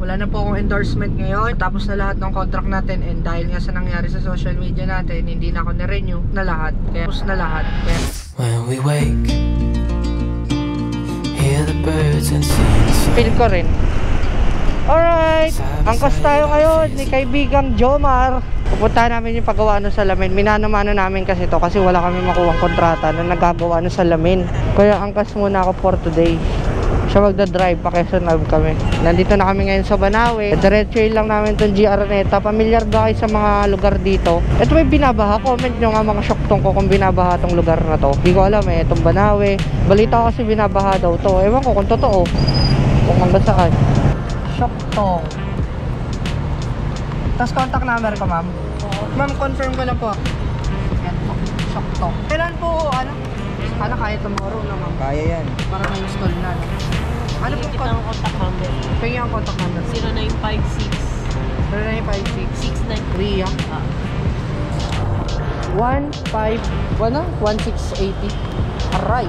wala na po akong endorsement ngayon. Tapos na lahat ng contract natin, and dahil nga sa nangyari sa social media natin, hindi na ako na-renew na lahat. Kaya tapos na lahat. Kaya when we wake, hear the birds and sing. feel ko rin. Alright, angkas tayo ngayon ni kaibigang Jomar. Pupunta namin yung paggawa ng salamin. Minanamano namin kasi to kasi wala kami makuhang kontrata na nagagawa ng salamin. Kaya angkas muna ako for today. Siya magdadrive, pa Quezon Ave kami. Nandito na kami ngayon sa Banawe. Diretso lang namin itong GR Araneta. Pamilyar ba kayo sa mga lugar dito? Ito may binabaha. Comment nyo nga mga syoktong ko kung binabaha itong lugar na to. Hindi ko alam eh, itong Banawe. Balita ko kasi binabaha daw to. Ewan ko kung totoo. Kung hanggang saan. Syoktong. Tapos contact number ko, ma'am. Ma'am, confirm ko lang po. Yan po, Syoktong. Kailan po, ano, kaya tomorrow na, ma'am? Kaya yan. Para ma-install na. Ano po ang contact number? Pengi ang contact number. 0956 0956 693 1680. Aray.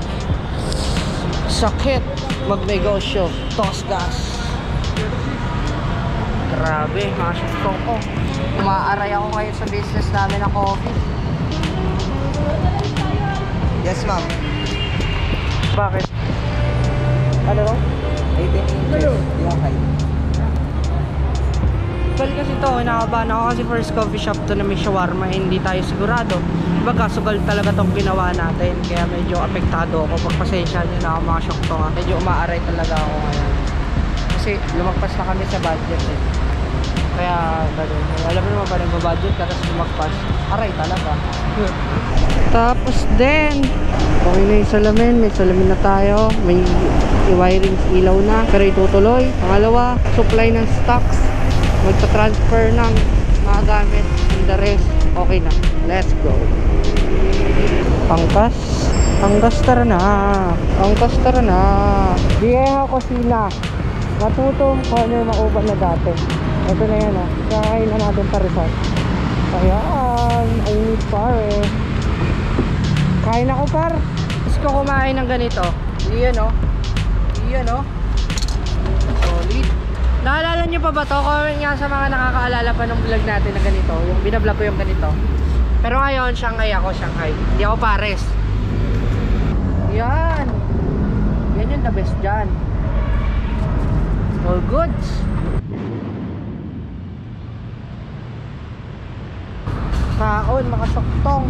Sakit magnegosyo. Tosgas. Grabe, mga syoktong ko. Umaaray ako ngayon sa business namin ng coffee. Yes, ma'am. Bakit? Ano? 18 inches. Yung height. Well, kasi to, inakabahan ako kasi first coffee shop to na may shawarma, hindi tayo sigurado. Baga, sugal talaga tong ginawa natin. Kaya medyo apektado ako. Pagpasensya nyo na ako mga syoktong ha. Medyo umaaray talaga ako ngayon. Kasi lumagpas na kami sa budget eh. Kaya, ganun. Alam mo naman ba nagbabudget ka tapos lumagpas. Aray talaga. Tapos din, okay na yung salamin. May salamin na tayo. May i-wiring ilaw na. Pero itutuloy. Pangalawa, supply ng stocks. Magta-transfer ng mga gamit. And the rest, okay na. Let's go. Angkas. Angkas tara na. Angkas tara na. Vieja Cocina. Matutong corner mauban na dati. Ito na yan ah. Kakain na natin paresan. Ayan. I need pare. Kain ako par. Gusto ko kumain ng ganito. Iyan oh. Iyan oh. Solid. Naalala nyo pa ba to? Comment nga sa mga nakakaalala pa ng vlog natin na ganito. Yung binablog ko yung ganito. Pero ngayon, Shanghai ako. Shanghai. Hindi ako pares. Yan. Yan yung the best dyan. All goods. Kaon, makasoktong.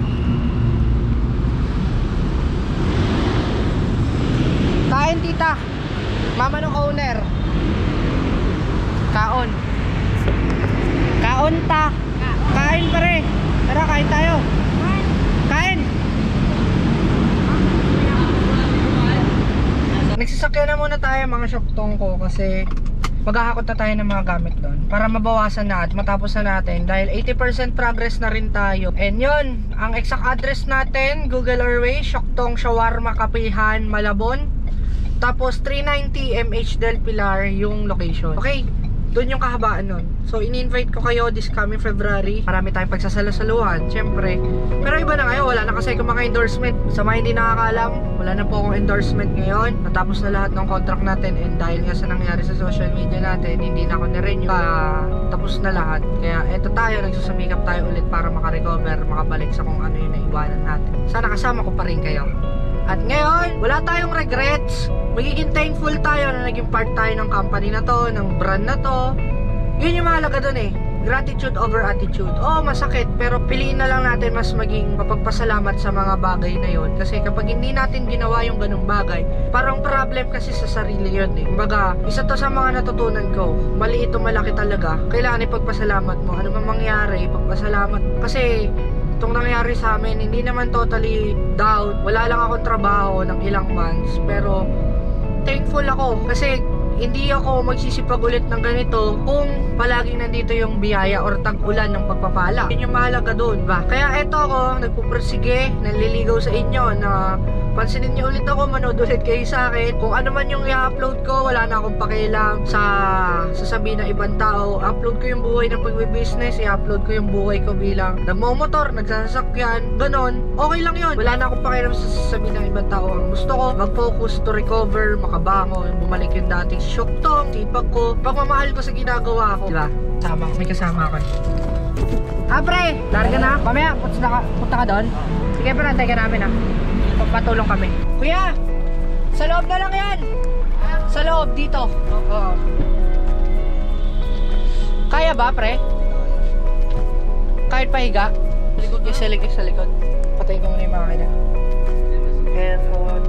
Kain tita. Mama ng owner. Kaon. Kaon ta. Kain pare. Tara, kain tayo. Kain. Nagsasakyan na muna tayo mga syoktong ko kasi maghahakot na tayo ng mga gamit doon para mabawasan na at matapos na natin dahil 80% progress na rin tayo. And yun, ang exact address natin, Google Airways, Syoktong Shawarma Kapihan, Malabon. Tapos 390 MH Del Pilar yung location. Okay, doon yung kahabaan nun. So in-invite ko kayo this coming February. Marami tayong pagsasalo-saluhan, syempre. Pero iba na ngayon, wala na kasi akong mga endorsement. Sa mga hindi nakakaalam, wala na po akong endorsement ngayon. Natapos na lahat ng contract natin, and dahil nga sa nangyari sa social media natin, hindi na ako na-renew. Tapos na lahat. Kaya eto tayo, nagsusumikap tayo ulit para makarecover, makabalik sa kung ano yung naiwanan natin. Sana kasama ko pa rin kayo. At ngayon, wala tayong regrets. Magiging thankful tayo na naging part tayo ng company na to, ng brand na to. Yun yung mahalaga dun eh. Gratitude over attitude. Oo, masakit, pero piliin na lang natin mas maging mapagpasalamat sa mga bagay na yun. Kasi kapag hindi natin ginawa yung ganung bagay, parang problem kasi sa sarili yun eh. Kumbaga, isa to sa mga natutunan ko. Maliit o malaki talaga. Kailangan ipagpasalamat mo. Ano man mangyari, ipagpasalamat. Kasi itong nangyari sa amin, hindi naman totally down. Wala lang akong trabaho ng ilang months, pero thankful ako kasi hindi ako magsisipag ulit ng ganito kung palaging nandito yung biyaya or tag-ulan ng pagpapala. Yun yung mahalaga doon ba? Kaya eto ako, nagpupursige, nanliligaw sa inyo na pansinin niyo ulit ako, manood ulit kayo sa akin. Kung ano man yung i-upload ko, wala na akong pakialam sa sasabihin ng ibang tao. Upload ko yung buhay ng pagbe-business, i-upload ko yung buhay ko bilang nagmomotor, nagsasakyan, ganon. Okay lang yun. Wala na akong pakialam sa sasabihin ng ibang tao. Ang gusto ko, mag-focus to recover, makabangon, bumalik yung dating syuktong, sipag ko, pagmamahal ko sa ginagawa ko. Diba? May kasama ako. Pre, larga na. Mamaya, punta ka doon. Sige, pero antay ka namin Pagpatulong kami. Kuya, sa loob na lang yan. Sa loob, dito. Oo. Kaya ba, pre? Kahit pahiga? Likod yung sa likod. Patayin ko muna yung makina. Aircon,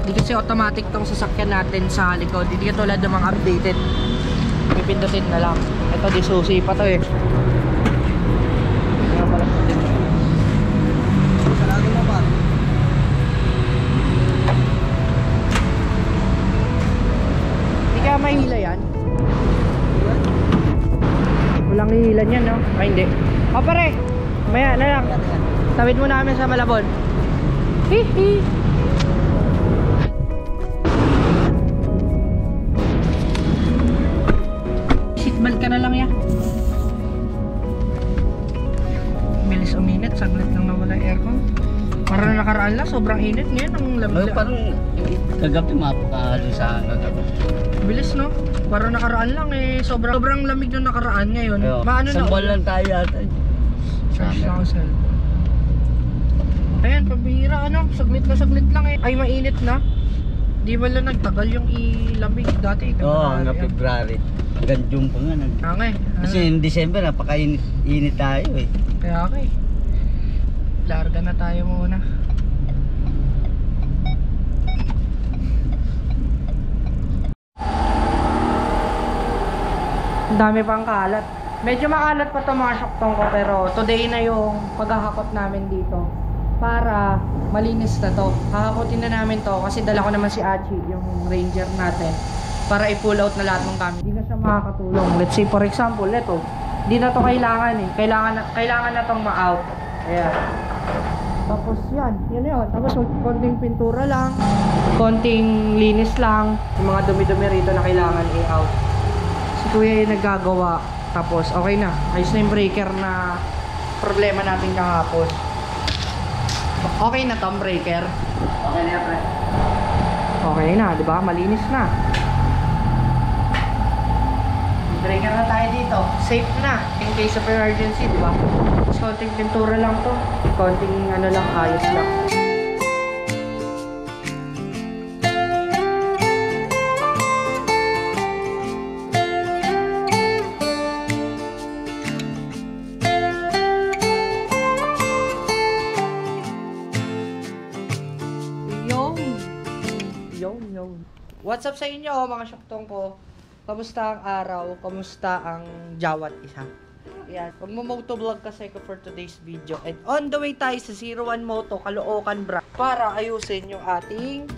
hindi kasi automatic tong sasakyan natin sa likod. Hindi katulad ng mga updated. Pipindutin na lang. Ito di susi pa to Sarado mo ba? Hindi kaya mahila yan? Walang hihilan yan, no? Ay, hindi. Pare! Maya na lang. Tawid mo namin sa Malabon. Hihi! Seatbelt ka na lang ya. Bilis uminit, saglit lang nawala yung aircon. Para na nakaraan lang, sobrang init ngayon ang lamig. Parang kagabi mapakahalo sa kagabi. Bilis, no? Para nakaraan lang sobrang lamig nung nakaraan ngayon. Maano na? Sambal lang tayo yata. Charge lang ako cellphone. Ayan, pabihira saglit lang Ay, mainit na. Di ba lang nagtagal yung ilamig dati? Hanggang February. Hanggang June pa nga. Kasi in December, napakainit tayo Kaya larga na tayo muna. Ang dami pang kalat. Medyo makalat pa to mga syoktong ko, pero today na yung paghahakot namin dito para malinis na to. Hahakotin na namin to kasi dala ko naman si Achi, yung ranger natin, para i-pull out na lahat ng gamit. Hindi na siya makakatulong. Let's say for example, ito, hindi na to kailangan kailangan na tong ma-out. Ayan. Tapos yan yun. Tapos konting pintura lang, konting linis lang, yung mga dumi-dumi rito na kailangan i-out. Si kuya yung naggagawa. Tapos okay na, ayos na yung breaker na problema natin kahapon. Okay na tong breaker. Okay na pre. Okay na, di ba? Malinis na. Breaker na tayo dito. Safe na in case of emergency, di ba? Tapos konting pintura lang to. Konting ano lang, ayos lang. What's up sa inyo mga syoktong ko? Kamusta ang araw? Kamusta ang jawat isa? Yan, magmo-motovlog kasi ko for today's video. And on the way tayo sa 01 Moto, Caloocan Bra, para ayusin yung ating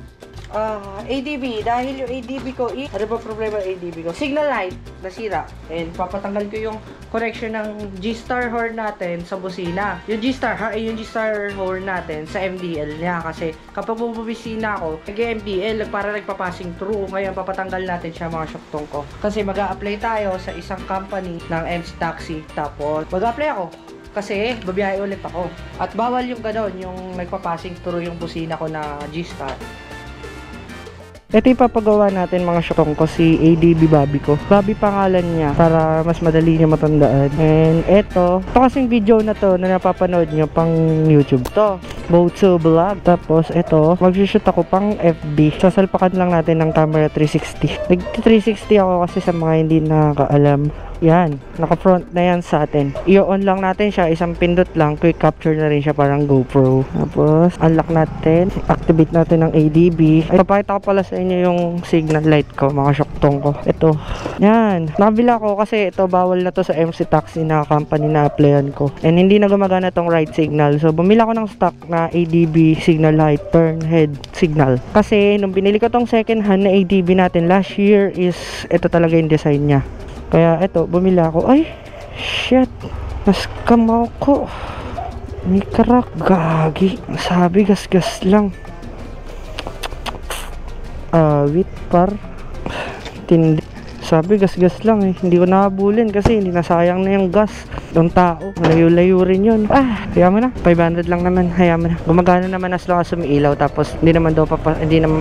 ADB. Dahil yung ADB ko, ano ba problema ng ADB ko? Signal light, nasira. And papatanggal ko yung connection ng G-Star horn natin sa busina. Yung G-Star horn natin sa MDL niya. Kasi kapag bubusina ako, nag-MDL, para nagpa-passing through. Ngayon, papatanggal natin siya mga syoktong ko. Kasi mag-a-apply tayo sa isang company ng MC Taxi. Tapos, mag-a-apply ako. Kasi, babiyahe ulit ako. At bawal yung gano'n, yung nagpa-passing through yung busina ko na G-Star. Ito ipapagawa natin mga syoktong ko, si ADB Bobby ko. Bobby pangalan niya para mas madali niya matandaan. And ito kasing video na to na napapanood nyo pang YouTube. To Moto Vlog. Tapos ito, mag-shoot ako pang FB. Sasalpakan lang natin ng camera 360. Nag-360 ako kasi sa mga hindi nakakaalam. Yan, naka-front na yan sa atin. I-on lang natin siya, isang pindot lang, quick capture na rin siya, parang GoPro. Tapos, unlock natin, activate natin ng ADB. Ay, papakita ko pala sa inyo yung signal light ko, mga syoktong ko. Ito, yan, nabila ko kasi ito, bawal na to sa MC Taxi na company na applyan ko. And hindi na gumagana tong right signal. So, bumila ko ng stock na ADB signal light, turn head signal. Kasi, nung binili ko tong second hand na ADB natin last year is, ito talaga yung design niya. Kaya eto, bumila ako. Ay, shit. Nascam ako. May crack. Gagi. Sabi gas-gas lang. Wait par. Tindi. Sabi gas-gas lang eh. Hindi ko nakabulin kasi hindi nasayang na yung gas ng tao. Malayo-layo rin yun. Hayaan mo na. 500 lang naman. Hayaan mo na. Gumagana naman as long as sumiilaw. Tapos hindi naman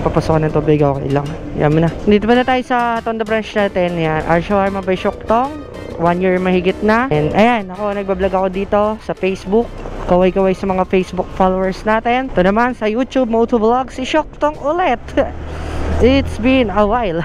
papasok ng tubig. Okay lang. Hayaan mo na. Dito pa na tayo sa Tondo branch natin. Yan. Our Shawarma by Shoktong. 1 year mahigit na. And ayan. Ako nagbablog ako dito sa Facebook. Kaway-kaway sa mga Facebook followers natin. Ito naman sa YouTube Motovlog si Shoktong ulit. It's been a while.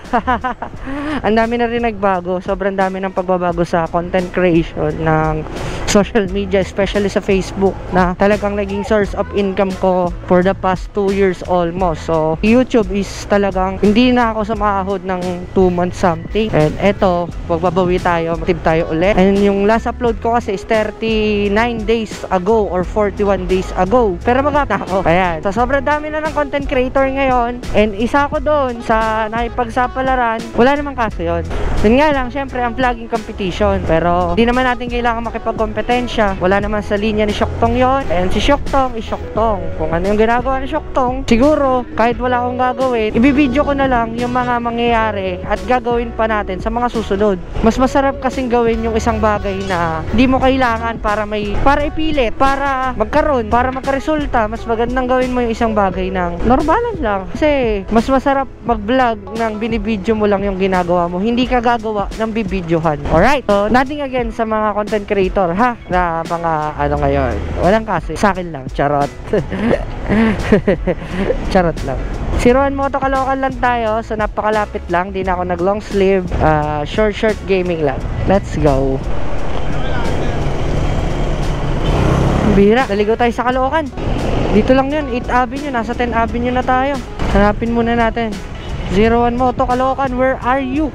Ang dami na rin nagbago. Sobrang dami ng pagbabago sa content creation ng social media, especially sa Facebook, na talagang naging source of income ko for the past 2 years almost. So YouTube is talagang hindi na ako sumahod ng 2 months something. And eto, magbabawi tayo, matib tayo ulit. And yung last upload ko kasi is 39 days ago or 41 days ago. Pero mag-up na ako. Ayan. So sobrang dami na ng content creator ngayon. And isa ko doon sa nakipagsapalaran. Wala namang kaso yun. Yun nga lang, syempre ang vlogging competition. Pero hindi naman natin kailangan makipagkompetensya. Wala naman sa linya ni Shoktong yon. And si Shoktong is Shoktong. Kung ano yung ginagawa ni Shoktong, siguro kahit wala akong gagawin, ibibideo ko na lang yung mga mangyayari at gagawin pa natin sa mga susunod. Mas masarap kasing gawin yung isang bagay na hindi mo kailangan para ipilit, para magkaroon, para magkaresulta. Mas magandang gawin mo yung isang bagay ng normalan lang. Kasi mas masarap mag-vlog ng binibideo mo lang yung ginagawa mo. Hindi ka gagawa ng bibidyohan. Alright? So, nothing again sa mga content creator, ha? Na mga ano ngayon. Walang kasi. Sa akin lang. Charot. Charot lang. Si Rowan Moto Caloocan lang tayo. So, napakalapit lang. Di na ako nag long sleeve. Short gaming lang. Let's go. Bira. Naligaw tayo sa Caloocan. Dito lang yun. 8 Avenue. Nasa 10 Avenue na tayo. Hanapin muna natin. 01 Moto Caloocan, where are you?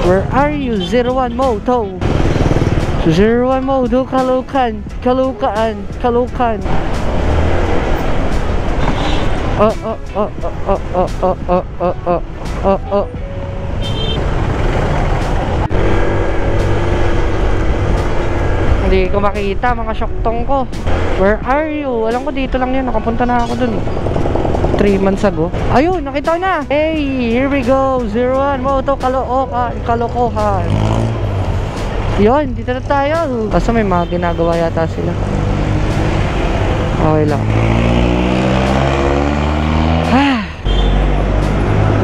Where are you? 01 Moto. 01 Moto Caloocan. Caloocan. Hindi ko makita mga Shoktong ko. Where are you? Alam ko dito lang yun. Nakapunta na ako dun. 3 months ago. Ayun, nakita ko na. Hey, here we go. 01 Moto Caloocan. Kalokohan. Yun, dito na tayo. Kaso may mga ginagawa yata sila. Okay lang.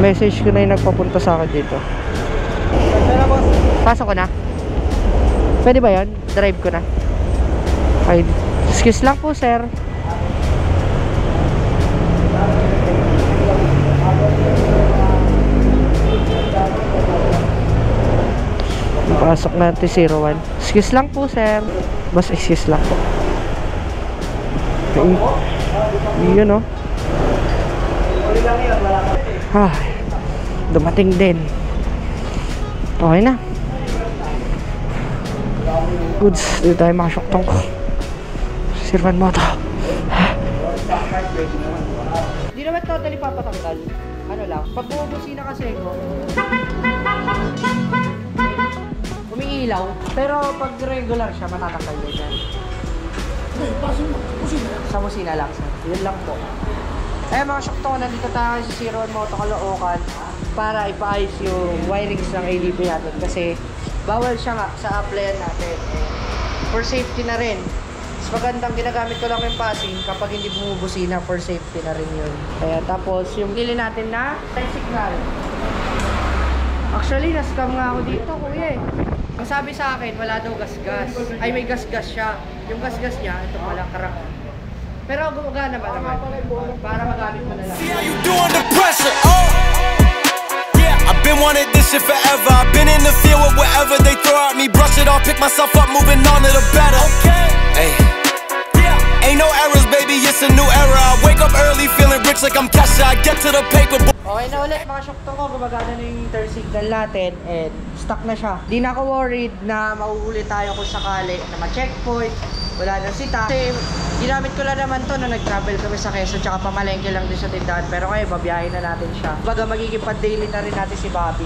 Message ko na yung nagpapunta sa akin dito. Pasok ko na. Pwede ba yan? Drive ko na. Okay. Excuse lang po, sir. Pasok natin 01. Excuse lang po, sir. Bas, excuse lang po. Okay. Yun, oh. Dumating din. Okay na. Goods. Dito tayo mga Shoktong ko. Sirvan mo ito. Hindi naman totally papatanggal. Ano lang. Pag bumubusina kasi ko, umiilaw. Pero pag regular siya, matatanggal din yan. Sa busina lang, sir. Yun lang po. Mga Shoktong, nandito tayo sa 01 Moto Caloocan para ipaayos yung wirings ng ADB natin kasi bawal siya nga sa applyan natin. For safety na rin. Mas magandang ginagamit ko lang yung passing kapag hindi bumubusina, for safety na rin yun. Kaya tapos yung pili natin na signal. Actually, na-scam nga ako dito, kuya eh. Ang sabi sa akin, wala daw gas-gas. Ay, may gas-gas siya. Yung gas-gas niya, ito pala, karak. Pero gumagana ba naman? Para magamit mo na lang. See how you doing the pressure, oh. Yeah, I've been wanting this shit forever. I've been in the field with whatever they throw at me. Brush it off, pick myself up, moving on to the better. Okay. Hey. Yeah. Ain't no errors, baby, it's a new era. I wake up early, feeling rich like I'm Kesha. I get to the paper. Okay na ulit mga Shoktong ko, gumagana na yung turn signal natin and stuck na siya. Di na ako worried na mauuli tayo kung sakali na ma-checkpoint, wala na sita. Kasi ginamit ko lang naman to na nag-travel kami sa Quezon tsaka pamalengke lang din sa tindahan. Pero ngayon, babiyahin na natin siya. Baga magiging pa-daily na rin natin si Bobby.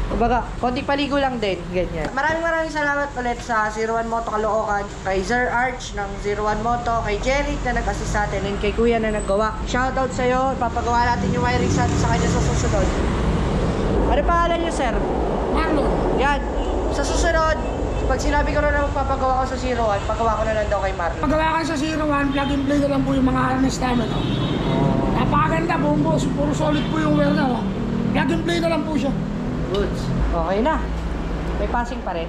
Kumbaga, konti paligo lang din, ganyan. Maraming salamat ulit sa 01 Moto Caloocan, kay Sir Arch ng 01 Moto, kay Jeric na nag-assist sa atin, and kay Kuya na naggawa. Shoutout sa'yo, papagawa natin yung wiring sa kanya sa susunod. Ano pangalan niyo, sir? Marlon. Yan. Sa susunod, pag sinabi ko na magpapagawa ko sa 01, pagawa ko na lang daw kay Marlon. Pagawa ka sa 01, plug and play na lang po yung mga harness namin. Oh. Napakaganda, buong boss. Puro solid po yung wear na. Oh. Plug and play na lang po siya. Goods. Okay na. May passing pa rin.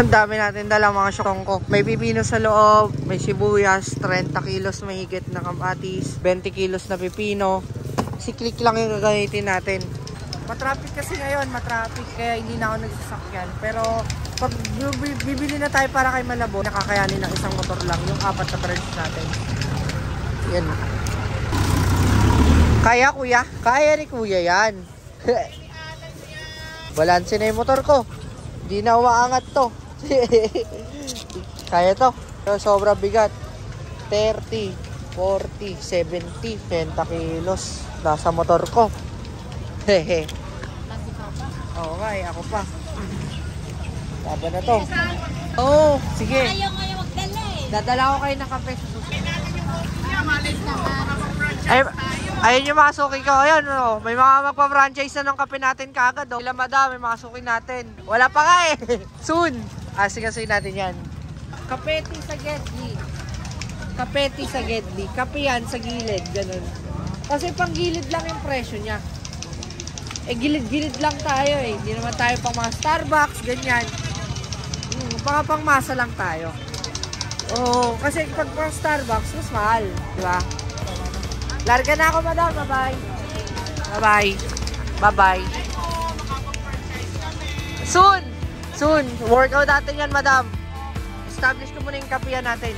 Ang dami natin dala mga syokongko. May pipino sa loob, may sibuyas, 30 kilos mahigit na kamatis, 20 kilos na pipino. Si-click lang yung gagamitin natin. Matraffic kasi ngayon, matraffic, kaya hindi na ako nagsasakyan. Pero pag bibili na tayo para kay Malabo, nakakayanin ng isang motor lang, yung 4 na branch natin. Yan. Kaya kuya? Kaya ni kuya yan. Balanse na yung motor ko. Hindi na umaangat to. Kaya to. Pero sobrang bigat. 30, 40, 70, 20 kilos. Nasa motor ko. Hehe. Oo nga eh, ako pa. Laban na to. Oo, sige. Dadala ko kayo ng kape sa susunod. Ayun yung masukin ko. Ayun, oh, may mga magpa-franchise na ng kape natin kagad. Oh. Sila madami, masukin natin. Wala pa nga eh. Soon. Sigasuin natin yan. Kapeti sa Gedli. Kapeti sa Gedli. Kape yan sa gilid. Ganun. Kasi pang gilid lang yung presyo niya. Eh, gilid-gilid lang tayo eh. Hindi naman tayo pang mga Starbucks, ganyan. Baka pang masa lang tayo. Oo, kasi pag pang Starbucks, mas mahal. Diba? Larga na ako, madam. Bye-bye. Bye-bye. Bye-bye. Soon! Soon. Workout natin yan, madam. Establish ko muna yung kapihan natin.